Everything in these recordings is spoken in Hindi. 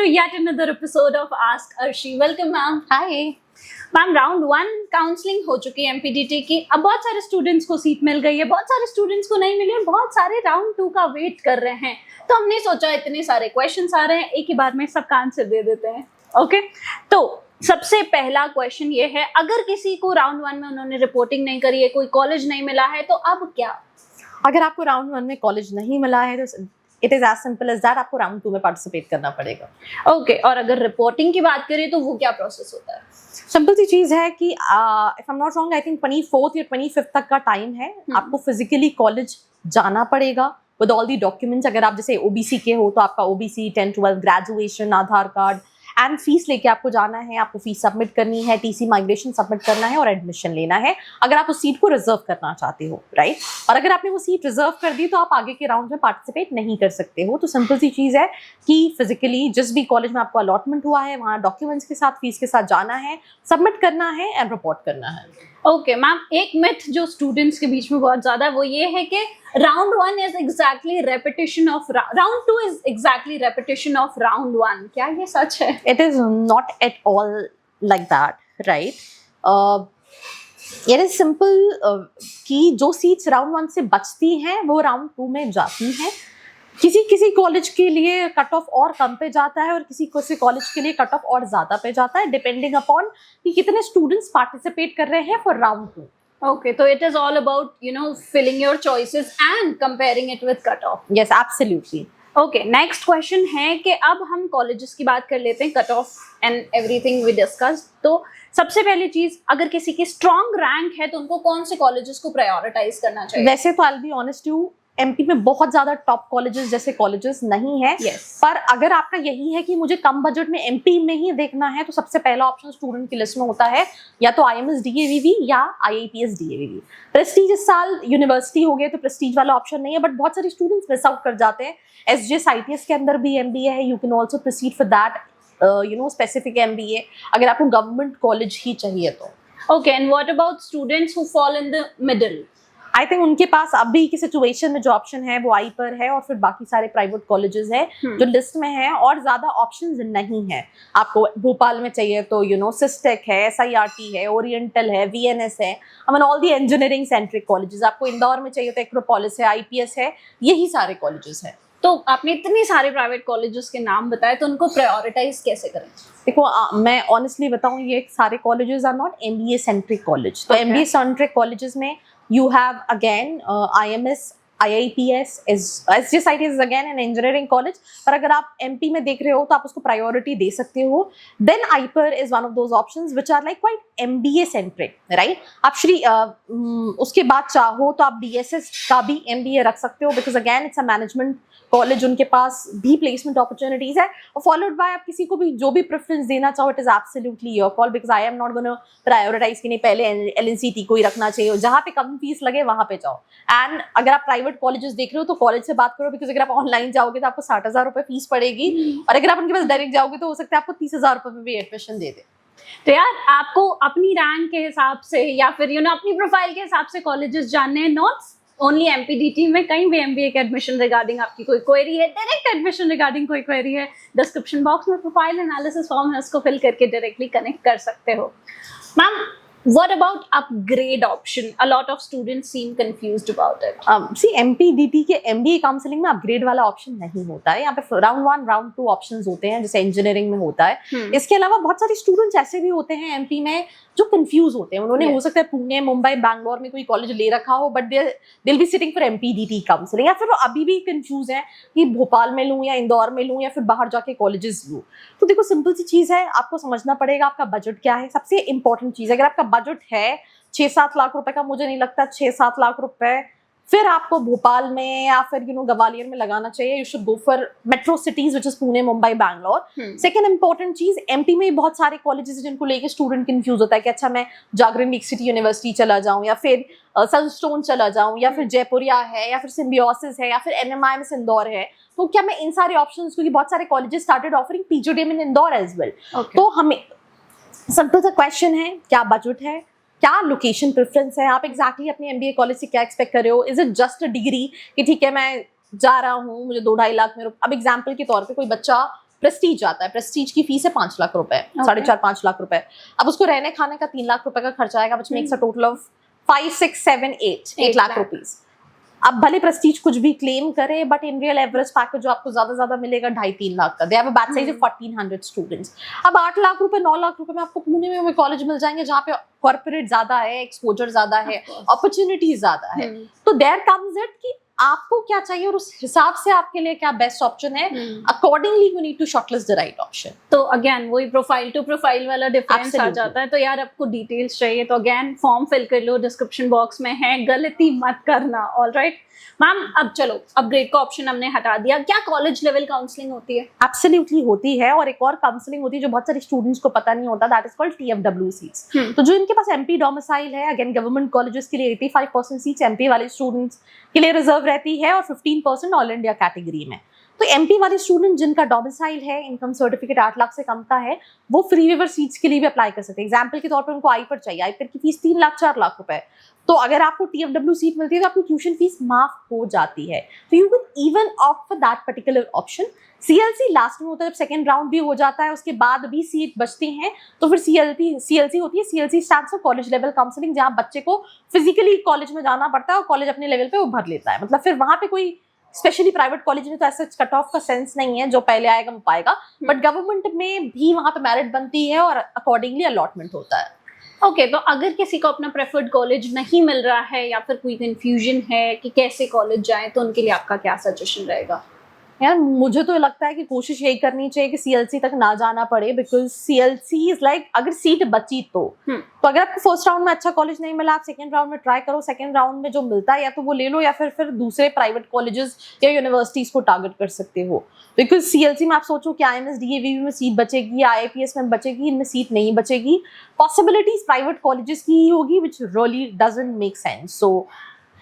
yet another episode of Ask Arshi. Welcome, ma'am. Hi. Ma'am round 1 counselling हो चुकी है एमपीडीटी की. अब बहुत सारे स्टूडेंट्स को सीट मिल गई है, बहुत सारे स्टूडेंट्स को नहीं मिली है, बहुत सारे राउंड 2 का वेट कर रहे हैं. तो हमने सोचा इतने सारे क्वेश्चंस आ रहे हैं, एक ही बार में सबका आंसर दे देते हैं. ओके, तो सबसे पहला क्वेश्चन ये है, अगर किसी को राउंड 1 में उन्होंने रिपोर्टिंग नहीं करी है, कोई कॉलेज नहीं मिला है, तो अब क्या? अगर आपको राउंड 1 में कॉलेज नहीं मिला है तो it is as simple as that, आपको राउंड 2 में पार्टिसिपेट करना पड़ेगा. ओके, और अगर रिपोर्टिंग की बात करें तो वो क्या प्रोसेस होता है? सिंपल सी चीज है कि if I am not wrong, I think 24th या 25th तक का टाइम है. आपको फिजिकली कॉलेज जाना पड़ेगा विद ऑल दी डॉक्यूमेंट्स. अगर आप जैसे ओबीसी के हो तो आपका OBC 10 12 graduation, Aadhaar card and fees लेके आपको जाना है. आपको फीस सबमिट करनी है, टीसी माइग्रेशन सबमिट करना है और एडमिशन लेना है अगर आप उस सीट को रिजर्व करना चाहते हो, राइट. और अगर आपने वो सीट रिजर्व कर दी तो आप आगे के राउंड में पार्टिसिपेट नहीं कर सकते हो. तो सिंपल सी चीज़ है कि फिजिकली जिस भी कॉलेज में आपको अलॉटमेंट हुआ है वहाँ डॉक्यूमेंट्स के साथ, फीस के साथ जाना है, सबमिट करना है एंड रिपोर्ट करना है. ओके मैम, एक मिथ जो स्टूडेंट्स के बीच में बहुत ज्यादा है वो ये है कि round 1 is exactly repetition of round 2 is exactly repetition of round 1. क्या ये सच है? It is not at all like that, right. It is simple कि जो सीट्स राउंड 1 से बचती हैं वो राउंड 2 में जाती हैं. किसी कॉलेज के लिए कट ऑफ और कम पे जाता है और किसी कॉलेज के लिए कट ऑफ और ज्यादा पे जाता है, डिपेंडिंग अपॉन कि कितने स्टूडेंट्स पार्टिसिपेट कर रहे हैं for round 2. Okay, so it is all about, filling your choices and comparing it with cutoff. Yes, absolutely. Okay, next question है कि अब हम colleges की बात कर लेते हैं, cutoff and everything we discussed. तो सबसे पहली चीज, अगर किसी की strong rank है तो उनको कौन से colleges को prioritize करना चाहिए? वैसे तो I'll be honest you, MP में बहुत ज्यादा टॉप कॉलेजेस जैसे कॉलेजेस नहीं है. yes. पर अगर आपका यही है कि मुझे कम बजट में एमपी में ही देखना है तो सबसे पहला ऑप्शन स्टूडेंट की लिस्ट में होता है या तो आईएमएस डीएवीवी या आईआईपीएस डीएवीवी. प्रेस्टीज इस साल यूनिवर्सिटी हो गए तो प्रेस्टीज वाला ऑप्शन नहीं है, बट बहुत सारे स्टूडेंट्स मिस आउट कर जाते हैं. एसजीएस आईटीएस के अंदर भी एमबीए है, you can also proceed for that specific MBA अगर आपको गवर्नमेंट कॉलेज ही चाहिए तो. Okay, and what about students who fall in the middle? I think उनके पास अभी की सिचुएशन में जो ऑप्शन है वो आई पर है और फिर बाकी सारे प्राइवेट कॉलेजेस हैं जो लिस्ट में है और ज्यादा ऑप्शंस नहीं है. आपको भोपाल में चाहिए तो सिस्टेक है, एसआईआरटी है, ओरिएंटल है, वीएनएस है, all the engineering centric colleges. आपको इंदौर में चाहिए तो एक्रोपोलिस है, आईपीएस है, यही सारे कॉलेजेस हैं. तो आपने इतने सारे प्राइवेट कॉलेजेस के नाम बताए, तो उनको प्रायोरिटाइज कैसे करें? देखो मैं ऑनेस्टली बताऊं, ये सारे colleges are not MBA centric college. तो एमबीए सेंट्रिक कॉलेजेस में you have again IMS, IIPS, SGSIT is again an engineering college. पर अगर आप MP में देख रहे हो तो आप उसको प्रायोरिटी दे सकते हो. Then IPER is one of those options which are like quite MBA centric, right? आप उसके बाद चाहो तो आप DSS का भी MBA रख सकते हो because again it's a management college, उनके पास भी प्लेसमेंट अपॉर्चुनिटीज है. और फॉलोड बाय आप किसी को भी जो भी प्रेफरेंस देना चाहो, it is absolutely your call because I am not gonna prioritize कि नहीं पहले एलएनसीटी को ही रखना चाहिए. जहाँ पे कम फीस लगे वहाँ पे जाओ. एंड अगर आप प्राइवेट कॉलेजेस देख रहे हो तो कॉलेज से बात करो बिकॉज अगर आप ऑनलाइन जाओगे तो आपको 60,000 रुपये फीस पड़ेगी और अगर आप उनके पास डायरेक्ट जाओगे तो हो सकता है आपको 30,000 रुपये में भी एडमिशन दे दे. तो यार आपको अपनी रैंक के हिसाब से या फिर अपनी प्रोफाइल के हिसाब से कॉलेजेस जानने हैं, नॉट ओनली एमपीडीटी में. कहीं भी एमबीए के एडमिशन रिगार्डिंग आपकी कोई क्वेरी है, डायरेक्ट एडमिशन रिगार्डिंग कोई क्वेरी है, डिस्क्रिप्शन बॉक्स में प्रोफाइल एनालिसिस फॉर्म है, उसको फिल करके डायरेक्टली कनेक्ट कर सकते हो. Ma'am, what about upgrade option? A lot of students seem confused about it. See, MPDT के MBA काउंसलिंग में अपग्रेड वाला ऑप्शन नहीं होता है. यहाँ पे राउंड 1 राउंड 2 ऑप्शंस होते हैं जैसे इंजीनियरिंग में होता है. इसके अलावा बहुत सारे स्टूडेंट्स ऐसे भी होते हैं एमपी में जो कंफ्यूज होते हैं. उन्होंने हो सकता है पुणे, मुंबई, बैंगलोर में कोई कॉलेज ले रखा हो बट दिल be sitting for MPDT counselling, या फिर वो अभी भी कंफ्यूज है कि भोपाल में लूँ या इंदौर में लूँ या फिर बाहर जाके कॉलेजेस लूँ. तो देखो सिंपल सी चीज़ है, आपको समझना पड़ेगा आपका बजट क्या है. सबसे इंपॉर्टेंट चीज़ है, अगर आपका बजट है 6-7 लाख रुपए का, मुझे नहीं लगता 6-7 लाख रुपए फिर आपको भोपाल में या फिर ग्वालियर में लगाना चाहिए. You should go for metro cities which is Pune, Mumbai, Bangalore. Second important चीज, एमपी में बहुत सारे कॉलेजेस हैं जिनको लेके स्टूडेंट कंफ्यूज होता है कि अच्छा मैं जागरण लीग सिटी यूनिवर्सिटी चला जाऊं या फिर सनस्टोन चला जाऊं या फिर जयपुरिया है या फिर सिम्बियोसिस है या फिर NMIMS इंदौर है. तो क्या मैं इन सारे ऑप्शंस, क्योंकि बहुत सारे कॉलेजेस स्टार्टेड ऑफरिंग PGDM इन इंदौर एज वेल. तो हमें सिंपल सा क्वेश्चन है, क्या बजट है, क्या लोकेशन प्रेफरेंस है, आप एग्जैक्टली अपने एमबीए कॉलेज से क्या एक्सपेक्ट कर रहे हो. Is it just a degree कि ठीक है मैं जा रहा हूँ, मुझे 2-2.5 लाख में. अब एग्जाम्पल के तौर पे कोई बच्चा प्रेस्टीज जाता है, प्रेस्टीज की फीस है 5 लाख रुपए, 4.5-5 लाख रुपए। अब उसको रहने खाने का 3 लाख रुपए का खर्चा आएगा, which makes a total of 5, 6, 7, 8 lakh rupees. अब भले प्रेस्टीज कुछ भी क्लेम करे, but in real average package जो आपको ज्यादा मिलेगा 2.5-3 लाख का। They have a batch size of 1400 students. अब 8 लाख रुपए 9 लाख रुपए में आपको पुणे में कॉलेज मिल जाएंगे जहाँ पे कॉर्पोरेट ज्यादा है, एक्सपोजर ज्यादा है, अपॉर्चुनिटीज ज्यादा है। तो देयर कम्स इट कि आपको क्या चाहिए और उस हिसाब से आपके लिए क्या बेस्ट ऑप्शन है, accordingly you need to shortlist the right option. तो अगेन वही प्रोफाइल टू प्रोफाइल वाला डिफरेंस आ जाता है। तो यार आपको डिटेल्स चाहिए तो अगेन फॉर्म फिल कर लो, डिस्क्रिप्शन बॉक्स में है, गलती मत करना। ऑलराइट मैम, अब चलो अपग्रेड का ऑप्शन हमने हटा दिया, क्या कॉलेज लेवल काउंसलिंग होती है? एब्सोल्युटली होती है, और एक और काउंसलिंग होती है जो बहुत सारे स्टूडेंट्स को पता नहीं होता, that is called TFW seats. तो जो इनके पास MP डोमिसाइल है, अगेन गवर्नमेंट कॉलेजेस के लिए 85% सीट्स MP वाले स्टूडेंट्स के लिए रिजर्व रहती है और 15% ऑल इंडिया कैटेगरी में। तो MP वाले स्टूडेंट जिनका डोमिसाइल है, इनकम सर्टिफिकेट 8 लाख से कम का है, वो फ्री वेवर सीट्स के लिए भी अप्लाई कर सकते हैं। एग्जाम्पल के तौर पर उनको आईपर चाहिए, आईपर की फीस 3 लाख 4 लाख रुपए। तो अगर आपको TFW सीट मिलती है तो आपकी ट्यूशन फीस माफ हो जाती है। तो you can even opt for that particular option. CLC last में होता है, जब सेकंड राउंड भी हो जाता है उसके बाद भी सीट बचती हैं, तो फिर CLC होती है। CLC stands for college level counselling, जहाँ बच्चे को फिजिकली कॉलेज में जाना पड़ता है और कॉलेज अपने लेवल पे वो भर लेता है। मतलब फिर वहां पे कोई स्पेशली प्राइवेट कॉलेज में तो ऐसा कट ऑफ का सेंस नहीं है, जो पहले आएगा वो पाएगा, बट गवर्नमेंट में भी वहां पे मेरिट बनती है और अकॉर्डिंगली अलॉटमेंट होता है। ओके, तो अगर किसी को अपना प्रेफर्ड कॉलेज नहीं मिल रहा है या फिर कोई कंफ्यूजन है कि कैसे कॉलेज जाएं, तो उनके लिए आपका क्या सजेशन रहेगा? यार मुझे तो लगता है कि कोशिश यही करनी चाहिए कि CLC तक ना जाना पड़े, बिकॉज CLC इज लाइक अगर सीट बची तो अगर आपको फर्स्ट राउंड में अच्छा कॉलेज नहीं मिला, आप सेकंड राउंड में ट्राई करो। सेकंड राउंड में जो मिलता है या तो वो ले लो, या फिर दूसरे प्राइवेट कॉलेजेस या यूनिवर्सिटीज को टारगेट कर सकते हो। बिकॉज CLC में आप सोचो कि IMS DAV में सीट बचेगी, IIPS में बचेगी, इनमें सीट नहीं बचेगी। पॉसिबिलिटीज प्राइवेट कॉलेजेस की ही होगी, which really doesn't make sense. So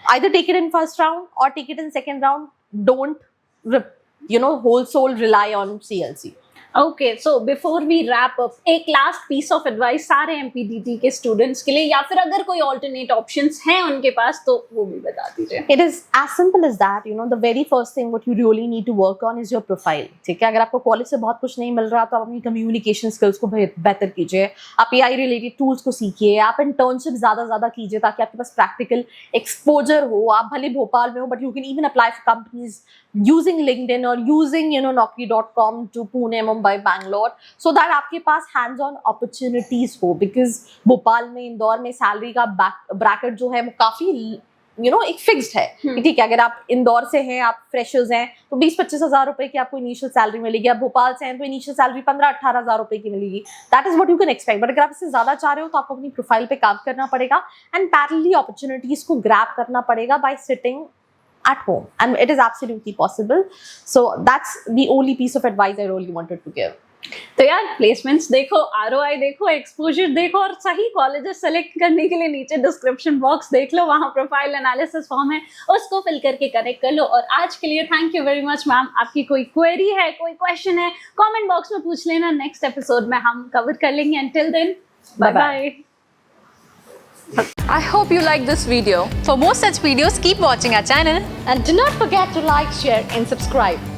either take it in first round or take it in second round. Don't whole soul rely on CLC. Okay, so before we wrap up, एक लास्ट पीस ऑफ एडवाइस सारे MPDT के स्टूडेंट्स के लिए, या फिर अगर कोई ऑल्टरनेट ऑप्शंस हैं उनके पास तो वो भी बता दीजिए। It is as simple as that. The very first thing what you really need to work on is your profile. ठीक है, अगर आपको कॉलेज से बहुत कुछ नहीं मिल रहा तो आप अपनी कम्युनिकेशन स्किल्स को बेहतर कीजिए, आप AI रिलेटेड टूल्स को सीखिए, आप इंटर्नशिप ज्यादा कीजिए ताकि आपके पास प्रैक्टिकल एक्सपोजर हो। आप भले भोपाल में हो, but you can even apply for companies using LinkedIn or using Naukri.com to Pune, Mumbai, Bangalore, so that आपके पास hands on opportunities हो। because भोपाल में, इंदौर में सैलरी का ब्रैकेट जो है वो काफी एक फिक्स्ड है। ठीक है, अगर आप इंदौर से हैं, आप फ्रेशर्स हैं, तो 20-25 हज़ार रुपए की आपको इनिशियल सैलरी मिलेगी। आप भोपाल से हैं तो इनिशियल सैलरी 15-18 हज़ार रुपए की मिलेगी। That is what you can expect. But अगर आप इससे ज्यादा चाह रहे हो तो आपको अपनी प्रोफाइल पे काम करना पड़ेगा एंड पैरेलली अपॉर्चुनिटीज को ग्रैब करना पड़ेगा bye sitting at home, and it is absolutely possible. So that's the only piece of advice I really wanted to give. तो यार प्लेसमेंट्स देखो, ROI देखो, एक्सपोजर देखो, और सही कॉलेजेस सेलेक्ट करने के लिए नीचे डिस्क्रिप्शन बॉक्स देख लो, वहाँ प्रोफाइल एनालिसिस फॉर्म है, उसको फिल करके कनेक्ट कर लो। और आज के लिए thank you very much ma'am. आपकी कोई क्वेरी है, कोई क्वेश्चन है, कमेंट बॉक्स में पूछ लेना, नेक्स्ट एपिसोड में हम कवर कर लेंगे। Until then, bye bye. I hope you like this video. For more such videos, keep watching our channel. And do not forget to like, share and subscribe.